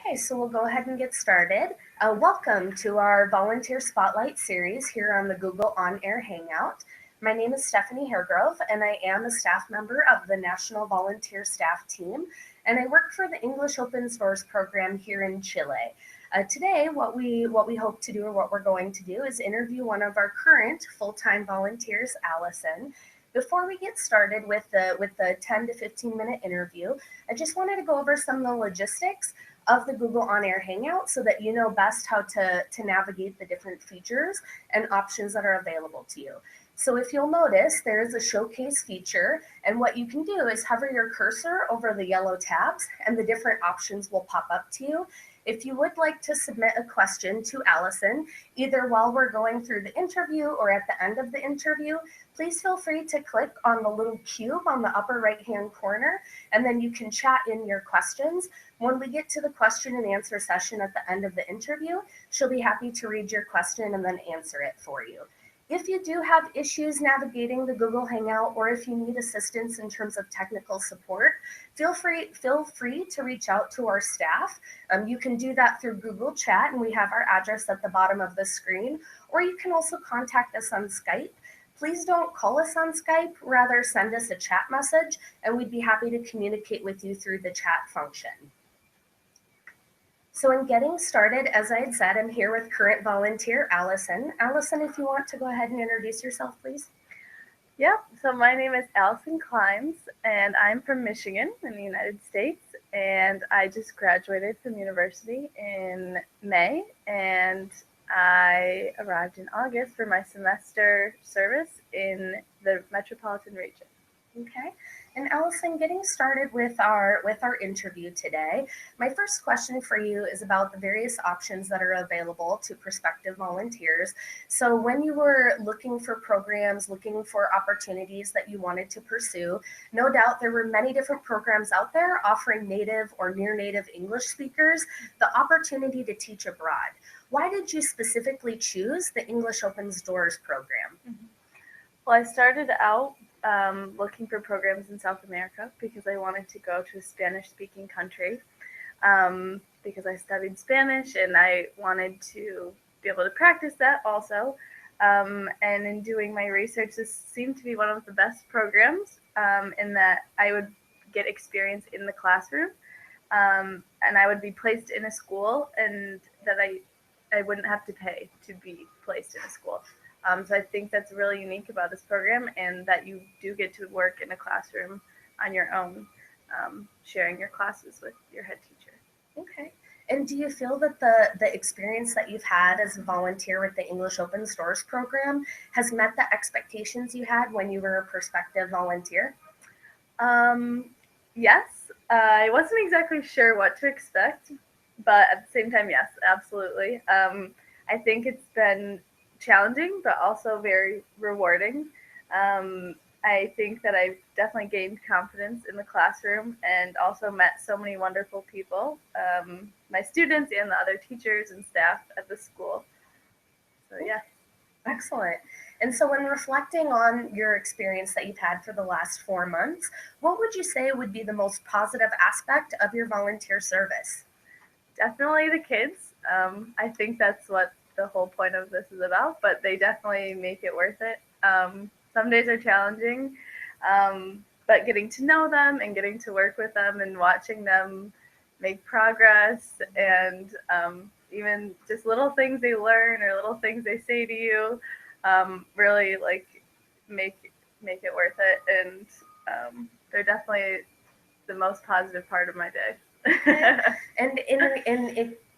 Okay, so we'll go ahead and get started. Welcome to our Volunteer Spotlight series here on the Google On Air Hangout. My name is Stephanie Hairgrove, and I am a staff member of the National Volunteer Staff Team, and I work for the English Open Source program here in Chile. Today, what we hope to do, or what we're going to do, is interview one of our current full-time volunteers, Alison. Before we get started with the 10 to 15 minute interview, I just wanted to go over some of the logistics of the Google On Air Hangout so that you know best how to navigate the different features and options that are available to you. So if you'll notice, there is a showcase feature, and what you can do is hover your cursor over the yellow tabs and the different options will pop up to you. If you would like to submit a question to Alison, either while we're going through the interview or at the end of the interview, please feel free to click on the little cube on the upper right-hand corner, and then you can chat in your questions. When we get to the question and answer session at the end of the interview, she'll be happy to read your question and then answer it for you. If you do have issues navigating the Google Hangout, or if you need assistance in terms of technical support, feel free to reach out to our staff. You can do that through Google Chat, and we have our address at the bottom of the screen, or you can also contact us on Skype. Please don't call us on Skype, rather send us a chat message, and we'd be happy to communicate with you through the chat function. So in getting started, as I had said, I'm here with current volunteer Alison. Alison, if you want to go ahead and introduce yourself, please. Yep, so my name is Alison Climes, and I'm from Michigan in the United States, and I just graduated from university in May, and I arrived in August for my semester service in the metropolitan region. Okay. And Alison, getting started with our interview today, my first question for you is about the various options that are available to prospective volunteers. So when you were looking for programs, looking for opportunities that you wanted to pursue, no doubt there were many different programs out there offering native or near native English speakers the opportunity to teach abroad. Why did you specifically choose the English Opens Doors program? Mm-hmm. Well, I started out looking for programs in South America because I wanted to go to a Spanish-speaking country because I studied Spanish and I wanted to be able to practice that also. And in doing my research, this seemed to be one of the best programs in that I would get experience in the classroom and I would be placed in a school and that I wouldn't have to pay to be placed in a school. So I think that's really unique about this program, and that you do get to work in a classroom on your own, sharing your classes with your head teacher. Okay. And do you feel that the experience that you've had as a volunteer with the English Open Source program has met the expectations you had when you were a prospective volunteer? Yes. I wasn't exactly sure what to expect, but at the same time, yes, absolutely. I think it's been challenging, but also very rewarding. I think that I've definitely gained confidence in the classroom and also met so many wonderful people, my students and the other teachers and staff at the school. So yeah. Excellent. And so when reflecting on your experience that you've had for the last 4 months, what would you say would be the most positive aspect of your volunteer service? Definitely the kids. I think that's what the whole point of this is about, but they definitely make it worth it. Some days are challenging, but getting to know them and getting to work with them and watching them make progress and even just little things they learn or little things they say to you really like make it worth it, and they're definitely the most positive part of my day. And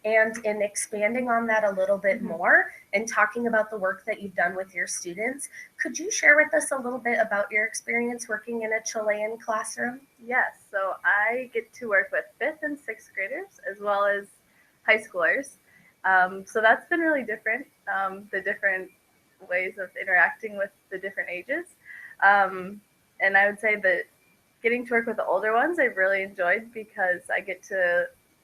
in expanding on that a little bit more and talking about the work that you've done with your students, could you share with us a little bit about your experience working in a Chilean classroom? Yes, so I get to work with 5th and 6th graders as well as high schoolers. So that's been really different, the different ways of interacting with the different ages. And I would say that getting to work with the older ones I've really enjoyed because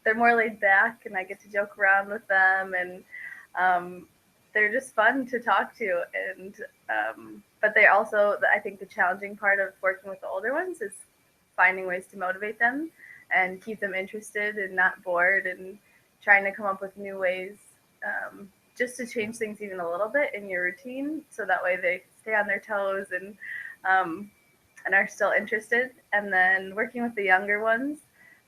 they're more laid back and I get to joke around with them, and they're just fun to talk to. And but they also, I think the challenging part of working with the older ones is finding ways to motivate them and keep them interested and not bored, and trying to come up with new ways just to change things even a little bit in your routine, so that way they stay on their toes um, and are still interested. And then working with the younger ones,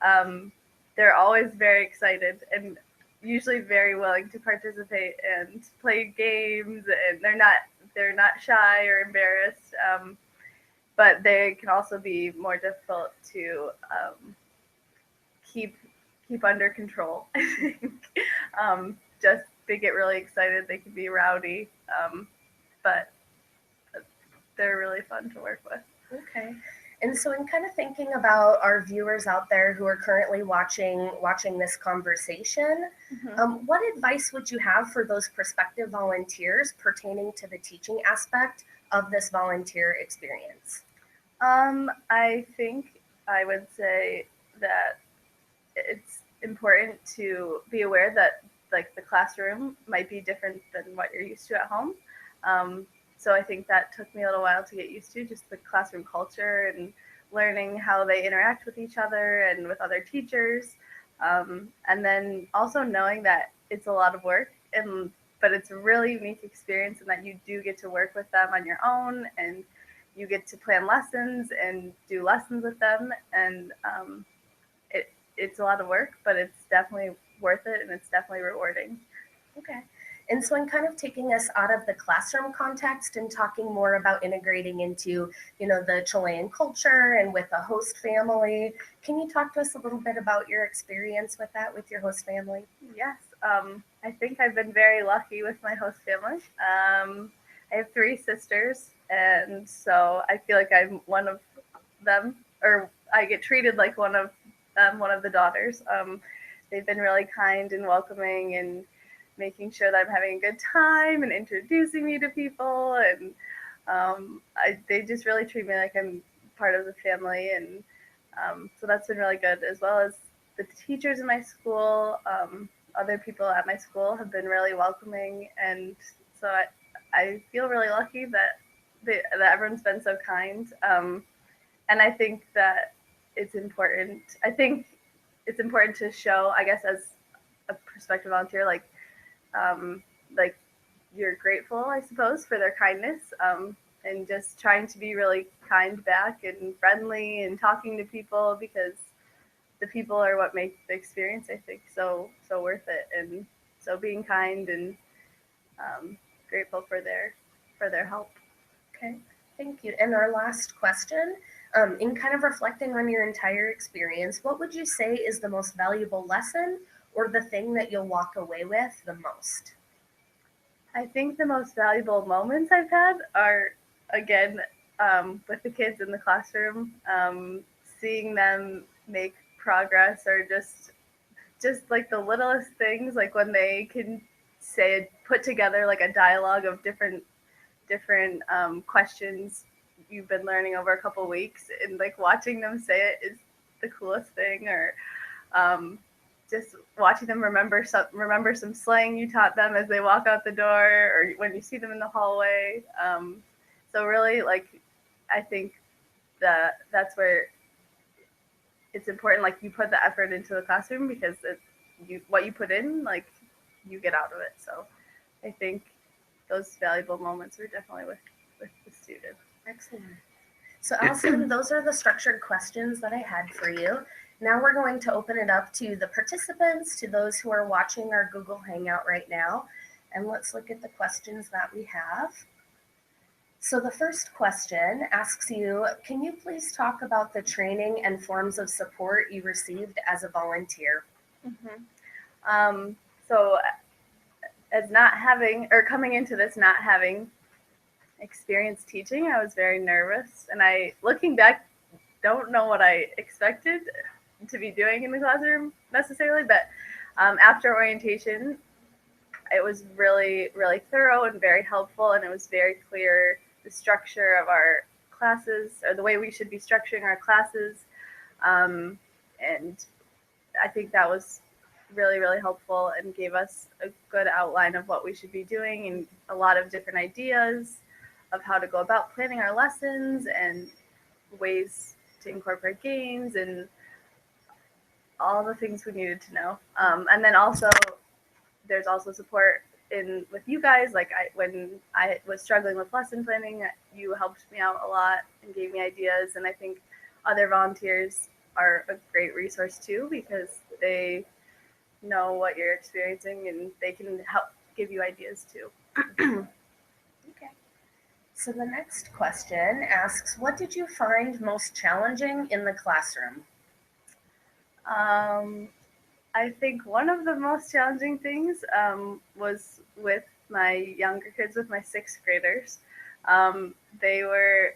um, they're always very excited and usually very willing to participate and play games, and they're not shy or embarrassed. But they can also be more difficult to keep keep under control. I think just they get really excited. They can be rowdy, but they're really fun to work with. Okay. And so in kind of thinking about our viewers out there who are currently watching this conversation, what advice would you have for those prospective volunteers pertaining to the teaching aspect of this volunteer experience? I think I would say that it's important to be aware that like the classroom might be different than what you're used to at home. So I think that took me a little while to get used to, just the classroom culture and learning how they interact with each other and with other teachers. And then also knowing that it's a lot of work, but it's a really unique experience, and that you do get to work with them on your own, and you get to plan lessons and do lessons with them. And it's a lot of work, but it's definitely worth it, and it's definitely rewarding. Okay. And so in kind of taking us out of the classroom context and talking more about integrating into, the Chilean culture and with a host family, can you talk to us a little bit about your experience with that, with your host family? Yes. I think I've been very lucky with my host family. I have 3 sisters, and so I feel like I'm one of them, or I get treated like one of the daughters. They've been really kind and welcoming, and making sure that I'm having a good time and introducing me to people, and they just really treat me like I'm part of the family, and so that's been really good, as well as the teachers in my school. Other people at my school have been really welcoming, and so I feel really lucky that that everyone's been so kind. And I think that it's important. I think it's important to show, I guess, as a prospective volunteer, like you're grateful, I suppose, for their kindness, and just trying to be really kind back and friendly and talking to people, because the people are what make the experience, I think, so worth it. And so being kind and grateful for their help. Okay, thank you. And our last question, in kind of reflecting on your entire experience, what would you say is the most valuable lesson or the thing that you'll walk away with the most? I think the most valuable moments I've had are, again, with the kids in the classroom, seeing them make progress, or just like the littlest things, like when they can put together like a dialogue of different questions you've been learning over a couple weeks, and like watching them say it is the coolest thing. Or just watching them remember some slang you taught them as they walk out the door, or when you see them in the hallway. So really, like, I think that's where it's important. Like, you put the effort into the classroom, because what you put in, like, you get out of it. So I think those valuable moments are definitely with the student. Excellent. So Alison, those are the structured questions that I had for you. Now we're going to open it up to the participants, to those who are watching our Google Hangout right now. And let's look at the questions that we have. So the first question asks you, can you please talk about the training and forms of support you received as a volunteer? So as coming into this not having experience teaching, I was very nervous, and looking back, don't know what I expected to be doing in the classroom necessarily, but after orientation, it was really, really thorough and very helpful, and it was very clear the structure of our classes, or the way we should be structuring our classes, and I think that was really, really helpful, and gave us a good outline of what we should be doing, and a lot of different ideas of how to go about planning our lessons, and ways to incorporate games, and all the things we needed to know. And then also, there's also support with you guys. Like when I was struggling with lesson planning, you helped me out a lot and gave me ideas. And I think other volunteers are a great resource too, because they know what you're experiencing and they can help give you ideas too. Okay. So the next question asks, what did you find most challenging in the classroom? I think one of the most challenging things was with my younger kids, with my sixth graders. They were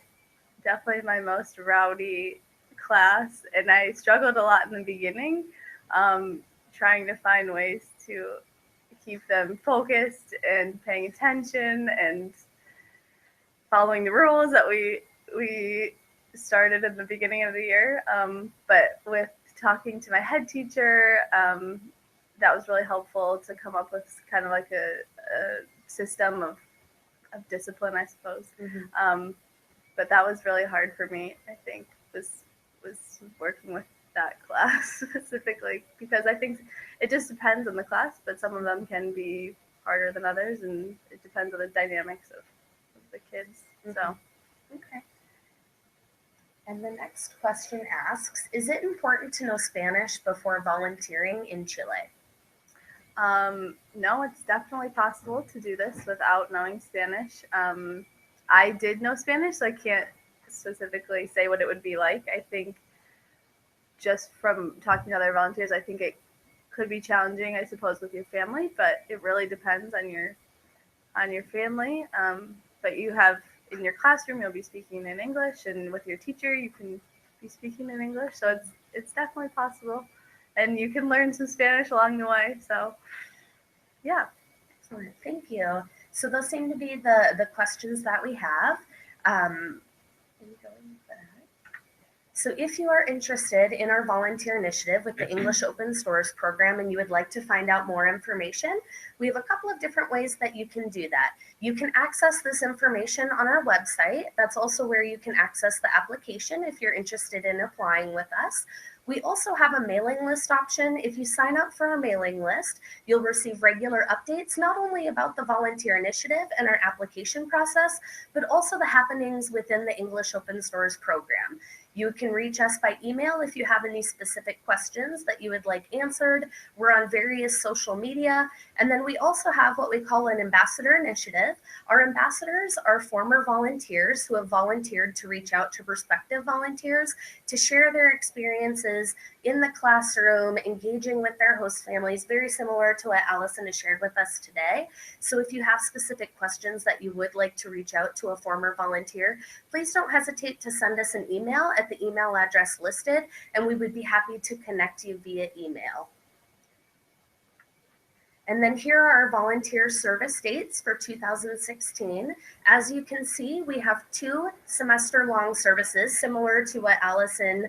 definitely my most rowdy class, and I struggled a lot in the beginning, trying to find ways to keep them focused and paying attention and following the rules that we started in the beginning of the year. But with talking to my head teacher, that was really helpful to come up with kind of like a system of discipline, I suppose. But that was really hard for me, I think, was working with that class specifically, because I think it just depends on the class, but some of them can be harder than others, and it depends on the dynamics of the kids. So, okay. And the next question asks, is it important to know Spanish before volunteering in Chile? No, it's definitely possible to do this without knowing Spanish. I did know Spanish, so I can't specifically say what it would be like. I think just from talking to other volunteers, I think it could be challenging, I suppose, with your family, but it really depends on your family. But you have in your classroom, you'll be speaking in English, and with your teacher, you can be speaking in English. So it's definitely possible, and you can learn some Spanish along the way. So, yeah. Excellent. Thank you. So those seem to be the questions that we have. So if you are interested in our volunteer initiative with the English Open Source program and you would like to find out more information, we have a couple of different ways that you can do that. You can access this information on our website. That's also where you can access the application if you're interested in applying with us. We also have a mailing list option. If you sign up for our mailing list, you'll receive regular updates, not only about the volunteer initiative and our application process, but also the happenings within the English Open Source program. You can reach us by email if you have any specific questions that you would like answered. We're on various social media. And then we also have what we call an ambassador initiative. Our ambassadors are former volunteers who have volunteered to reach out to prospective volunteers to share their experiences in the classroom, engaging with their host families, very similar to what Alison has shared with us today. So if you have specific questions that you would like to reach out to a former volunteer, please don't hesitate to send us an email at the email address listed, and we would be happy to connect you via email. And then here are our volunteer service dates for 2016. As you can see, we have 2 semester-long services, similar to what Alison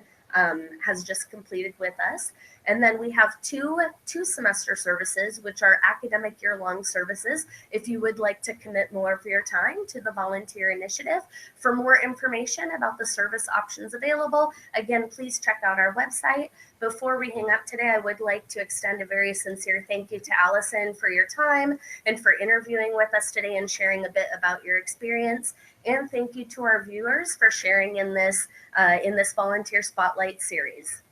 has just completed with us. And then we have two semester services, which are academic year-long services, if you would like to commit more of your time to the volunteer initiative. For more information about the service options available, again, please check out our website. Before we hang up today, I would like to extend a very sincere thank you to Alison for your time and for interviewing with us today and sharing a bit about your experience. And thank you to our viewers for sharing in this volunteer spotlight series.